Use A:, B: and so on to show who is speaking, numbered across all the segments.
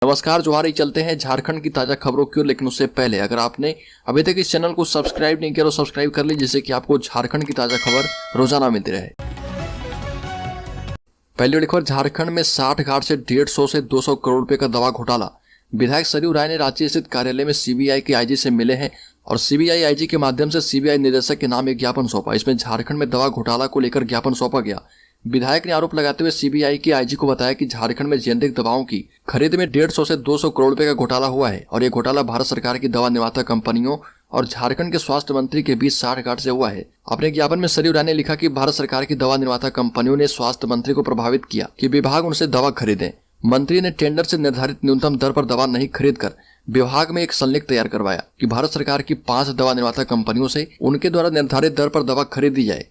A: नमस्कार, जोहार। ही चलते हैं झारखंड की ताजा खबरों की ओर, लेकिन उससे पहले अगर आपने अभी तक इस चैनल को सब्सक्राइब नहीं किया तो सब्सक्राइब कर लीजिए, जिससे कि आपको झारखंड की ताजा खबर रोजाना मिलती रहे। पहली बड़ी खबर, झारखंड में 60 घाट से 150 से 200 करोड़ रुपए का दवा घोटाला। विधायक सरयू राय ने रांची स्थित कार्यालय में सीबीआई के आईजी से मिले हैं और सीबीआई आईजी के माध्यम से सीबीआई निदेशक के नाम एक ज्ञापन सौंपा। इसमें झारखंड में दवा घोटाला को लेकर ज्ञापन सौंपा गया। विधायक ने आरोप लगाते हुए सीबीआई के आईजी को बताया कि झारखंड में जेनेरिक दवाओं की खरीद में 150 से 200 करोड़ रुपए का घोटाला हुआ है और ये घोटाला भारत सरकार की दवा निर्माता कंपनियों और झारखंड के स्वास्थ्य मंत्री के बीच 60 घाट से हुआ है। अपने ज्ञापन में सरयू राय ने लिखा कि भारत सरकार की दवा निर्माता कंपनियों ने स्वास्थ्य मंत्री को प्रभावित किया कि विभाग उनसे दवा खरीदे। मंत्री ने टेंडर से निर्धारित न्यूनतम दर पर दवा नहीं खरीद कर विभाग में एक संलेख तैयार करवाया कि भारत सरकार की 5 दवा निर्माता कंपनियों से उनके द्वारा निर्धारित दर पर दवा खरीदी जाए।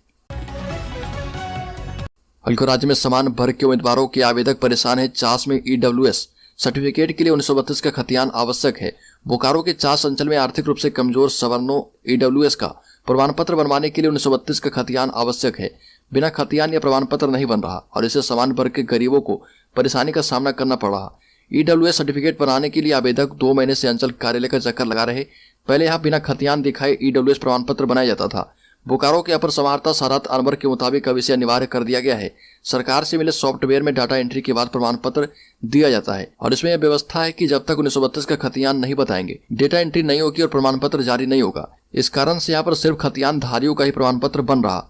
A: हल्को राज्य में समान वर्ग के उम्मीदवारों के आवेदक परेशान है। चास में ईडब्ल्यूएस सर्टिफिकेट के लिए 1932 का खतियान आवश्यक है। बोकारो के चास अंचल में आर्थिक रूप से कमजोर सवर्णों ईडब्ल्यूएस का प्रमाण पत्र बनवाने के लिए 1932 का खतियान आवश्यक है। बिना खतियान या प्रमाण पत्र नहीं बन रहा और इससे समान वर्ग के गरीबों को परेशानी का सामना करना पड़ रहा। ईडब्ल्यूएस सर्टिफिकेट बनाने के लिए आवेदक 2 महीने से अंचल कार्यालय का चक्कर लगा रहे। पहले यहाँ बिना खतियान दिखाए ईडब्ल्यूएस प्रमाण पत्र बनाया जाता था। बोकारो के अपर समाहर्ता सारत अनवर के मुताबिक अब इसे अनिवार्य कर दिया गया है। सरकार से मिले सॉफ्टवेयर में डाटा एंट्री के बाद प्रमाण पत्र दिया जाता है और इसमें यह व्यवस्था है कि जब तक 1932 का खतियान नहीं बताएंगे, डेटा एंट्री नहीं होगी और प्रमाण पत्र जारी नहीं होगा। इस कारण से यहाँ पर सिर्फ खतियान धारियों का ही प्रमाण पत्र बन रहा।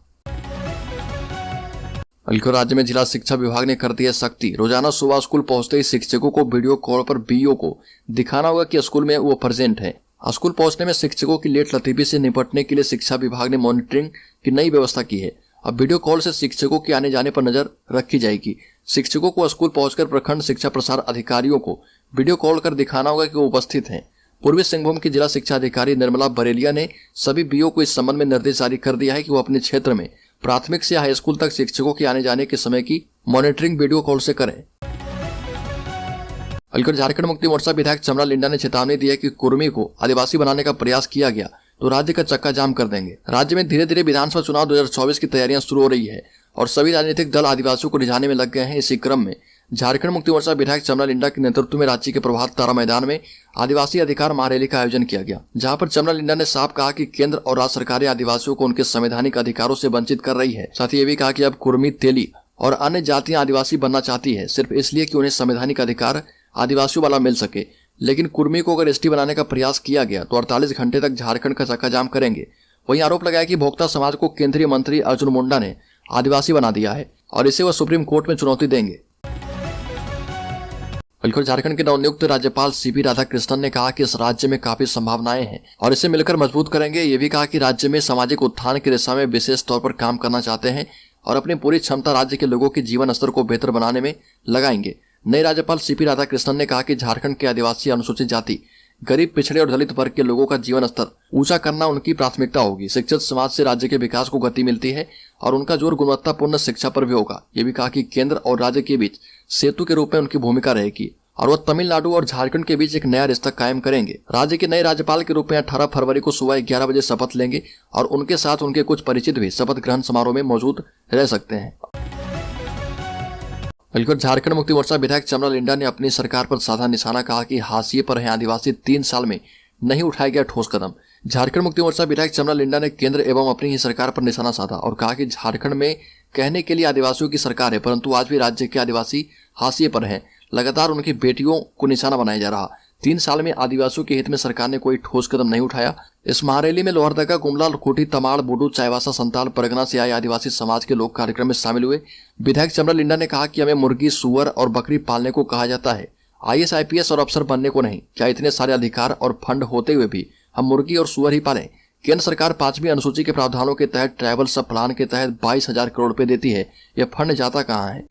A: अलखुर राज्य में जिला शिक्षा विभाग ने कर दी है सख्ती। रोजाना सुबह स्कूल पहुंचते ही शिक्षकों को वीडियो कॉल पर बीईओ को दिखाना होगा कि स्कूल में वो प्रेजेंट है। स्कूल पहुंचने में शिक्षकों की लेट लतीफी से निपटने के लिए शिक्षा विभाग ने मॉनिटरिंग की नई व्यवस्था की है। अब वीडियो कॉल से शिक्षकों के आने जाने पर नजर रखी जाएगी। शिक्षकों को स्कूल पहुंचकर प्रखंड शिक्षा प्रसार अधिकारियों को वीडियो कॉल कर दिखाना होगा कि वो उपस्थित हैं। पूर्वी सिंहभूम की जिला शिक्षा अधिकारी निर्मला बरेलिया ने सभी बीईओ को इस संबंध में निर्देश जारी कर दिया है कि वो अपने क्षेत्र में प्राथमिक से हाई स्कूल तक शिक्षकों के आने जाने के समय की मॉनिटरिंग वीडियो कॉल से करें। अलकर झारखंड मुक्ति मोर्चा विधायक चमरा लिंडा ने चेतावनी दी है कि कुर्मी को आदिवासी बनाने का प्रयास किया गया तो राज्य का चक्का जाम कर देंगे। राज्य में धीरे धीरे विधानसभा चुनाव 2024 की तैयारियां शुरू हो रही है और सभी राजनीतिक दल आदिवासियों को रिझाने में लग गए हैं। इसी क्रम में झारखंड मुक्ति मोर्चा विधायक चमरा लिंडा के नेतृत्व में रांची के प्रभात तारा मैदान में आदिवासी अधिकार महारैली का आयोजन किया गया, जहां पर चमरा लिंडा ने साफ कहा कि केंद्र और राज्य सरकारें आदिवासियों को उनके संवैधानिक अधिकारों से वंचित कर रही है। साथ ही ये भी कहा कि अब कुर्मी, तेली और अन्य जातियां आदिवासी बनना चाहती है सिर्फ इसलिए कि उन्हें संवैधानिक अधिकार आदिवासियों वाला मिल सके। लेकिन कुर्मी को अगर एसटी बनाने का प्रयास किया गया तो 48 घंटे तक झारखंड का चक्का जाम करेंगे। वहीं आरोप लगाया कि भोक्ता समाज को केंद्रीय मंत्री अर्जुन मुंडा ने आदिवासी बना दिया है और इसे वह सुप्रीम कोर्ट में चुनौती देंगे। बिल्कुल, झारखंड के नवनियुक्त राज्यपाल सीपी राधाकृष्णन ने कहा कि इस राज्य में काफी संभावनाएं हैं और इसे मिलकर मजबूत करेंगे। ये भी कहा कि राज्य में सामाजिक उत्थान की दिशा में विशेष तौर पर काम करना चाहते हैं और अपनी पूरी क्षमता राज्य के लोगों के जीवन स्तर को बेहतर बनाने में लगाएंगे। नए राज्यपाल सीपी राधाकृष्णन ने कहा कि झारखंड के आदिवासी, अनुसूचित जाति, गरीब, पिछड़े और दलित वर्ग के लोगों का जीवन स्तर ऊंचा करना उनकी प्राथमिकता होगी। शिक्षित समाज से राज्य के विकास को गति मिलती है और उनका जोर गुणवत्तापूर्ण शिक्षा पर भी होगा। ये भी कहा कि केंद्र और राज्य के बीच सेतु के रूप में उनकी भूमिका रहेगी और वह तमिलनाडु और झारखंड के बीच एक नया रिश्ता कायम करेंगे। राज्य के नए राज्यपाल के रूप में 18 फरवरी को सुबह 11 बजे शपथ लेंगे और उनके साथ उनके कुछ परिचित भी शपथ ग्रहण समारोह में मौजूद रह सकते हैं। बिल्कुल, झारखंड मुक्ति मोर्चा विधायक चमरा लिंडा ने अपनी सरकार पर साधा निशाना, कहा कि हाशिए पर है आदिवासी, 3 साल में नहीं उठाया गया ठोस कदम। झारखंड मुक्ति मोर्चा विधायक चमरा लिंडा ने केंद्र एवं अपनी ही सरकार पर निशाना साधा और कहा कि झारखंड में कहने के लिए आदिवासियों की सरकार है, परंतु आज भी राज्य के आदिवासी हाशिए पर हैं। लगातार उनकी बेटियों को निशाना बनाया जा रहा। 3 साल में आदिवासियों के हित में सरकार ने कोई ठोस कदम नहीं उठाया। इस महारैली में लोहरदगा, गुमला, खूंटी, तमाड़, बूडू, चाईबासा, संताल परगना से आए आदिवासी समाज के लोग कार्यक्रम में शामिल हुए। विधायक चमरा लिंडा ने कहा कि हमें मुर्गी, सुअर और बकरी पालने को कहा जाता है, IAS, IPS और अफसर बनने को नहीं। क्या इतने सारे अधिकार और फंड होते हुए भी हम मुर्गी और सुअर ही पालें? केंद्र सरकार 5वीं अनुसूची के प्रावधानों के तहत ट्राइबल सब प्लान के तहत 22,000 करोड़ रुपए देती है। यह फंड जाता कहाँ है?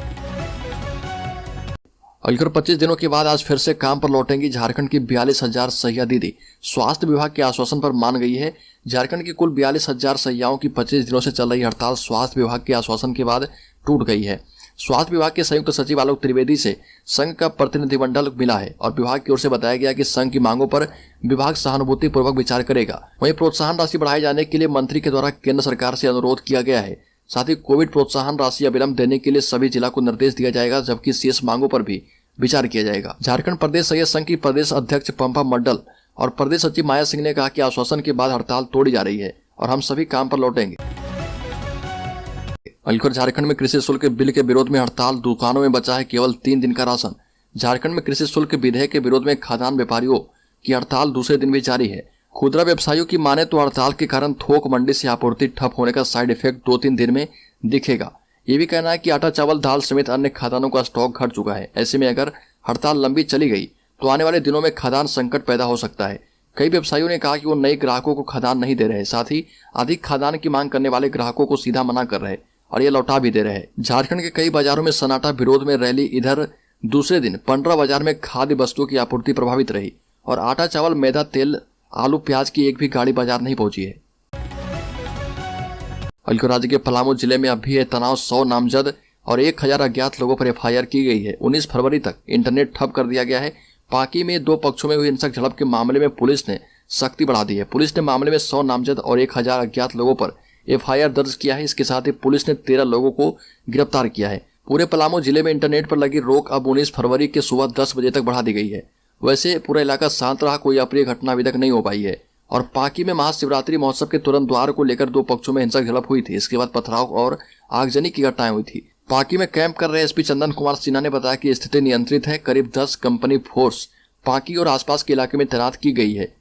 A: अलकर 25 दिनों के बाद आज फिर से काम पर लौटेंगी झारखंड की 42,000 सहिया दीदी। स्वास्थ्य विभाग के आश्वासन पर मान गई है। झारखंड की कुल 42,000 सहियाओं की 25 दिनों से चल रही हड़ताल स्वास्थ्य विभाग के आश्वासन के बाद टूट गई है। स्वास्थ्य विभाग के संयुक्त सचिव आलोक त्रिवेदी से संघ का प्रतिनिधिमंडल मिला है और विभाग की ओर से बताया गया कि संघ की मांगों पर विभाग सहानुभूति पूर्वक विचार करेगा। वहीं प्रोत्साहन राशि बढ़ाए जाने के लिए मंत्री के द्वारा केंद्र सरकार से अनुरोध किया गया है। साथ ही कोविड प्रोत्साहन राशि अविलंब देने के लिए सभी जिला को निर्देश दिया जाएगा, जबकि शेष मांगों पर भी विचार किया जाएगा। झारखंड प्रदेश सैयद संघ की प्रदेश अध्यक्ष पंपा मंडल और प्रदेश सचिव माया सिंह ने कहा कि आश्वासन के बाद हड़ताल तोड़ी जा रही है और हम सभी काम पर लौटेंगे। अलखर झारखंड में कृषि शुल्क बिल के विरोध में हड़ताल, दुकानों में बचा है केवल 3 दिन का राशन। झारखंड में कृषि शुल्क विधेयक के विरोध में खाद्यान्न व्यापारियों की हड़ताल दूसरे दिन भी जारी है। खुदरा व्यवसायियों की माने तो हड़ताल के कारण थोक मंडी से आपूर्ति ठप होने का साइड इफेक्ट 2-3 दिन में दिखेगा। ये भी कहना है कि आटा, चावल, दाल समेत अन्य खाद्यान्नों का स्टॉक घट चुका है। ऐसे में अगर हड़ताल लंबी चली गई तो आने वाले दिनों में खाद्यान्न संकट पैदा हो सकता है। कई व्यवसायियों ने कहा कि वो नए ग्राहकों को खाद्यान्न नहीं दे रहे, साथ ही अधिक खाद्यान्न की मांग करने वाले ग्राहकों को सीधा मना कर रहे और ये लौटा भी दे रहे। झारखंड के कई बाजारों में सन्नाटा, विरोध में रैली। इधर दूसरे दिन 15 बाजार में खाद्य वस्तुओं की आपूर्ति प्रभावित रही और आटा, चावल, मैदा, तेल, आलू, प्याज की एक भी गाड़ी बाजार नहीं पहुंची है। अलखर राज्य के पलामू जिले में अभी है तनाव। 100 नामजद और 1000 अज्ञात लोगों पर FIR की गई है। 19 फरवरी तक इंटरनेट ठप कर दिया गया है। पाकी में 2 पक्षों में हुई हिंसक झड़प के मामले में पुलिस ने सख्ती बढ़ा दी है। पुलिस ने मामले में 100 नामजद और 1000 अज्ञात लोगों पर FIR दर्ज किया है। इसके साथ ही पुलिस ने 13 लोगों को गिरफ्तार किया है। पूरे पलामू जिले में इंटरनेट पर लगी रोक अब 19 फरवरी के सुबह 10 बजे तक बढ़ा दी गई है। वैसे पूरा इलाका शांत रहा, कोई अप्रिय घटना अभी तक नहीं हो पाई है। और पाकी में महाशिवरात्रि महोत्सव के तुरंत द्वार को लेकर 2 पक्षों में हिंसक झड़प हुई थी। इसके बाद पथराव और आगजनी की घटनाएं हुई थी। पाकी में कैंप कर रहे SP चंदन कुमार सिन्हा ने बताया कि स्थिति नियंत्रित है। करीब 10 कंपनी फोर्स पाकी और आसपास के इलाके में तैनात की गई है।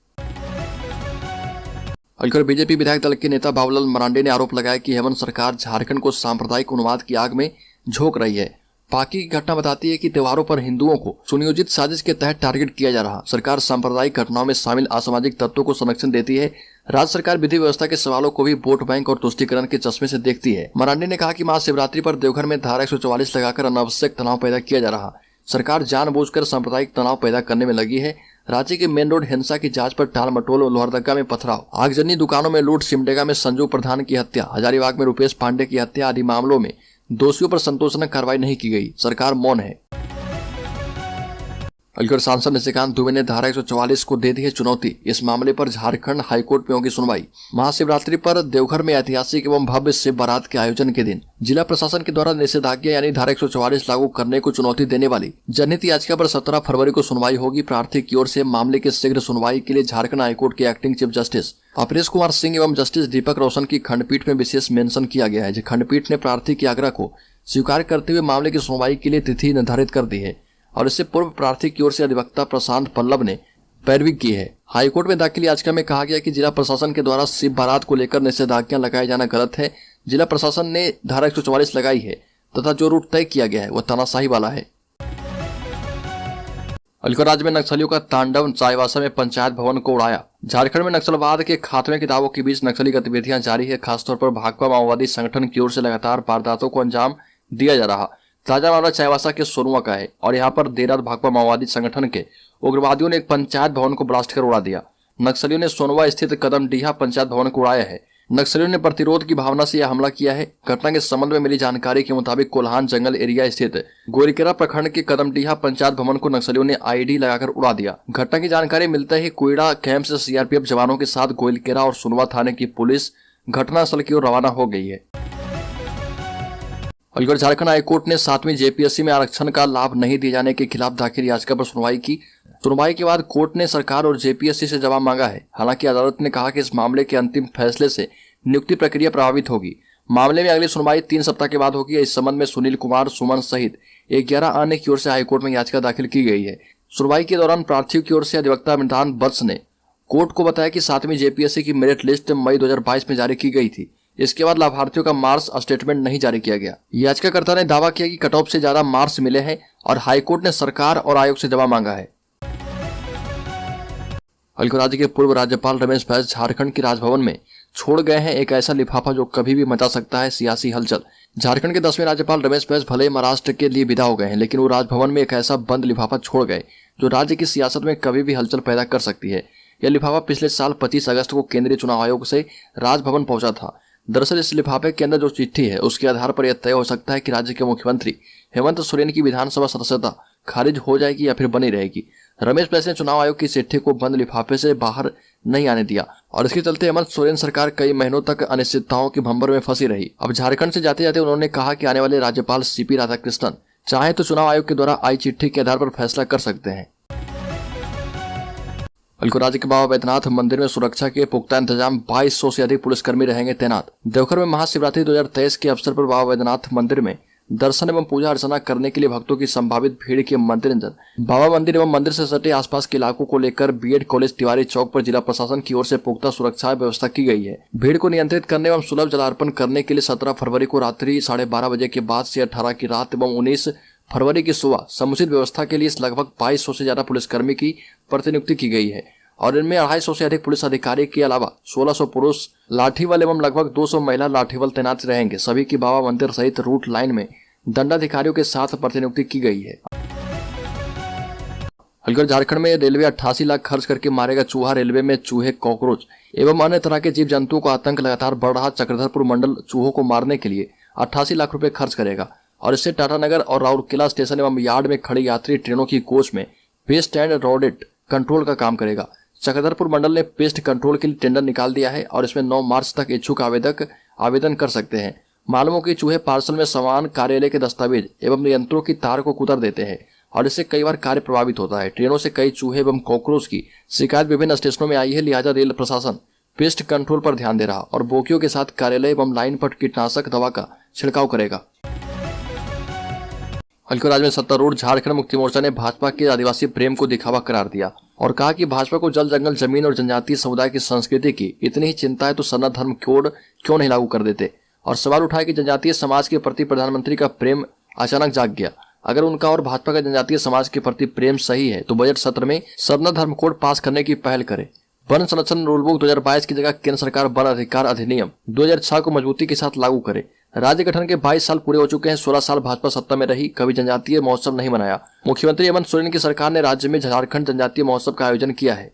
A: अलखर बीजेपी विधायक दल के नेता बाबूलाल मरांडी ने आरोप लगाया कि हेमंत सरकार झारखंड को सांप्रदायिक उन्माद की आग में झोंक रही है। पाकी की घटना बताती है कि त्योहारों पर हिंदुओं को सुनियोजित साजिश के तहत टारगेट किया जा रहा। सरकार सांप्रदायिक घटनाओं में शामिल असामाजिक तत्वों को संरक्षण देती है। राज्य सरकार विधि व्यवस्था के सवालों को भी वोट बैंक और तुष्टीकरण के चश्मे से देखती है। मरांडी ने कहा कि महाशिवरात्रि पर देवघर में धारा 144 लगाकर अनावश्यक तनाव पैदा किया जा रहा। सरकार जानबूझकर सांप्रदायिक तनाव पैदा करने में लगी है। राज्य के मेन रोड हिंसा की जांच पर टाल मटोल, लोहरदगा में पथराव, आगजनी, दुकानों में लूट, सिमडेगा में संजू प्रधान की हत्या, हजारीबाग में रुपेश पांडे की हत्या आदि मामलों में दोषियों पर संतोषजनक कार्रवाई नहीं की गई। सरकार मौन है। अलखर सांसद निशिकांत दुबे ने धारा 144 को दे दी है चुनौती। इस मामले पर झारखंड हाईकोर्ट में होगी सुनवाई। महाशिवरात्रि पर देवघर में ऐतिहासिक एवं भव्य शिव बारात के आयोजन के दिन जिला प्रशासन के द्वारा निषेधाज्ञा यानी धारा 144 लागू करने को चुनौती देने वाली जनहित याचिका पर 17 फरवरी को सुनवाई होगी। प्रार्थी की ओर से मामले की शीघ्र सुनवाई के लिए झारखंड हाईकोर्ट के acting chief justice Apresh Kumar Singh एवं जस्टिस दीपक रोशन की खंडपीठ में विशेष मेंशन किया गया है। खंडपीठ ने प्रार्थी के आग्रह को स्वीकार करते हुए मामले की सुनवाई के लिए तिथि निर्धारित कर दी है और इससे पूर्व प्रार्थी की ओर से अधिवक्ता प्रशांत पल्लव ने पैरवी की है। हाईकोर्ट में दाखिल याचिका में कहा गया कि जिला प्रशासन के द्वारा शिव बारात को लेकर निषेधाज्ञा लगाया जाना गलत है। जिला प्रशासन ने धारा 144 लगाई है तथा जो रूट तय किया गया है वह तानाशाही वाला है। अलखर राज्य में नक्सलियों का तांडव, चाईबासा में पंचायत भवन को उड़ाया। झारखंड में नक्सलवाद के खात्मे के दावों के बीच नक्सली गतिविधियां जारी है। खासतौर पर भाकपा माओवादी संगठन की ओर से लगातार वारदातों को अंजाम दिया जा रहा। ताजा मामला चाईबासा के सोनुआ का है और यहाँ पर देर रात भाकपा माओवादी संगठन के उग्रवादियों ने एक पंचायत भवन को ब्लास्ट कर उड़ा दिया। नक्सलियों ने सोनुआ स्थित कदमडीहा पंचायत भवन को उड़ाया है। नक्सलियों ने प्रतिरोध की भावना से यह हमला किया है। घटना के संबंध में मिली जानकारी के मुताबिक कोल्हान जंगल एरिया स्थित गोरीकेरा प्रखंड के कदमडीहा पंचायत भवन को नक्सलियों ने IED लगाकर उड़ा दिया। घटना की जानकारी मिलते ही कोयड़ा कैंप से CRPF जवानों के साथ गोरीकेरा और सोनुआ थाने की पुलिस घटनास्थल की ओर रवाना हो गई है। अलखर झारखंड हाईकोर्ट ने 7वीं JPSC में आरक्षण का लाभ नहीं दिए जाने के खिलाफ दाखिल याचिका पर सुनवाई की। सुनवाई के बाद कोर्ट ने सरकार और JPSC से जवाब मांगा है। हालांकि अदालत ने कहा कि इस मामले के अंतिम फैसले से नियुक्ति प्रक्रिया प्रभावित होगी। मामले में अगली सुनवाई 3 सप्ताह के बाद होगी। इस संबंध में सुनील कुमार, सुमन सहित 11 अन्य की ओर से हाईकोर्ट में याचिका दाखिल की गई है। सुनवाई के दौरान प्रार्थियों की ओर से अधिवक्ता अमिताभ वत्स ने कोर्ट को बताया कि 7वीं JPSC की मेरिट लिस्ट मई 2022 में जारी की गई थी। इसके बाद लाभार्थियों का मार्क्स स्टेटमेंट नहीं जारी किया गया। याचिकाकर्ता ने दावा किया कि कट ऑफ से ज्यादा मार्क्स मिले हैं और हाईकोर्ट ने सरकार और आयोग से जवाब मांगा है। अलखर राज्य के पूर्व राज्यपाल रमेश बैस झारखंड के राजभवन में छोड़ गए हैं एक ऐसा लिफाफा जो कभी भी मचा सकता है सियासी हलचल। झारखंड के 10वें राज्यपाल रमेश बैस भले ही महाराष्ट्र के लिए विदा हो गए हैं, लेकिन वो राजभवन में एक ऐसा बंद लिफाफा छोड़ गए जो राज्य की सियासत में कभी भी हलचल पैदा कर सकती है। यह लिफाफा पिछले साल 25 अगस्त को केंद्रीय चुनाव आयोग से राजभवन पहुंचा था। दरअसल इस लिफाफे के अंदर जो चिट्ठी है उसके आधार पर यह तय हो सकता है कि राज्य के मुख्यमंत्री हेमंत सोरेन की विधानसभा सदस्यता खारिज हो जाएगी या फिर बनी रहेगी। रमेश बैस ने चुनाव आयोग की चिट्ठी को बंद लिफाफे से बाहर नहीं आने दिया और इसके चलते हेमंत सोरेन सरकार कई महीनों तक अनिश्चितताओं के भंवर में फंसी रही। अब झारखंड से जाते जाते उन्होंने कहा कि आने वाले राज्यपाल CP राधाकृष्णन चाहे तो चुनाव आयोग के द्वारा आई चिट्ठी के आधार पर फैसला कर सकते हैं। बल्कि राज्य के बाबा बैद्यनाथ मंदिर में सुरक्षा के पुख्ता इंतजाम, 2200 से अधिक पुलिसकर्मी रहेंगे तैनात। देवघर में महाशिवरात्रि 2023 के अवसर पर बाबा बैद्यनाथ मंदिर में दर्शन एवं पूजा अर्चना करने के लिए भक्तों की संभावित भीड़ के मद्देनजर बाबा मंदिर एवं मंदिर से सटे आसपास के इलाकों को लेकर बीएड कॉलेज तिवारी चौक पर जिला प्रशासन की ओर से पुख्ता सुरक्षा व्यवस्था की गई है। भीड़ को नियंत्रित करने एवं सुलभ जलार्पण करने के लिए 17 फरवरी को रात्रि 12:30 बजे के बाद से 18 की रात एवं 19 फरवरी की सुबह समुचित व्यवस्था के लिए लगभग 2200 से ज्यादा पुलिसकर्मी की प्रतिनियुक्ति की गई है और इनमें 250 से अधिक पुलिस अधिकारी के अलावा 1600 पुरुष लाठीबल एवं लगभग 200 महिला लाठीबल तैनात रहेंगे। सभी की बाबा मंदिर सहित रूट लाइन में दंडाधिकारियों के साथ प्रतिनियुक्ति की गई है। हल्कर झारखंड में रेलवे 88 लाख खर्च करके मारेगा चूहा। रेलवे में चूहे, कॉकरोच एवं अन्य तरह के जीव जंतुओं का आतंक लगातार बढ़ रहा। चक्रधरपुर मंडल चूहों को मारने के लिए 88 लाख रुपए खर्च करेगा और इससे टाटानगर और राउरकेला स्टेशन एवं यार्ड में खड़ी यात्री ट्रेनों की कोच में पेस्ट एंड रॉडेट कंट्रोल का काम करेगा। चक्रधरपुर मंडल ने पेस्ट कंट्रोल के लिए टेंडर निकाल दिया है और इसमें 9 मार्च तक इच्छुक आवेदक आवेदन कर सकते हैं। मालूम हो कि चूहे पार्सल में सामान, कार्यालय के दस्तावेज एवं नियंत्रणों की तार को कुतर देते हैं और इससे कई बार कार्य प्रभावित होता है। ट्रेनों से कई चूहे एवं कॉकरोच की शिकायत विभिन्न स्टेशनों में आई है, लिहाजा रेल प्रशासन पेस्ट कंट्रोल पर ध्यान दे रहा और बोगियों के साथ कार्यालय एवं लाइन पर कीटनाशक दवा का छिड़काव करेगा। हल्के राज्य में सत्तारूढ़ झारखंड मुक्ति मोर्चा ने भाजपा के आदिवासी प्रेम को दिखावा करार दिया और कहा कि भाजपा को जल, जंगल, जमीन और जनजातीय समुदाय की संस्कृति की इतनी ही चिंता है तो सनातन धर्म कोड क्यों नहीं लागू कर देते और सवाल उठाया कि जनजातीय समाज के प्रति प्रधानमंत्री का प्रेम अचानक जाग गया। अगर उनका और भाजपा का जनजातीय समाज के प्रति प्रेम सही है तो बजट सत्र में सनातन धर्म कोड पास करने की पहल करे। वन संरक्षण रूलबुक 2022 की जगह केंद्र सरकार वन अधिकार अधिनियम 2006 को मजबूती के साथ लागू करे। राज्य गठन के 22 साल पूरे हो चुके हैं। 16 साल भाजपा सत्ता में रही, कभी जनजातीय महोत्सव नहीं मनाया। मुख्यमंत्री हेमंत सोरेन की सरकार ने राज्य में झारखंड जनजातीय महोत्सव का आयोजन किया है।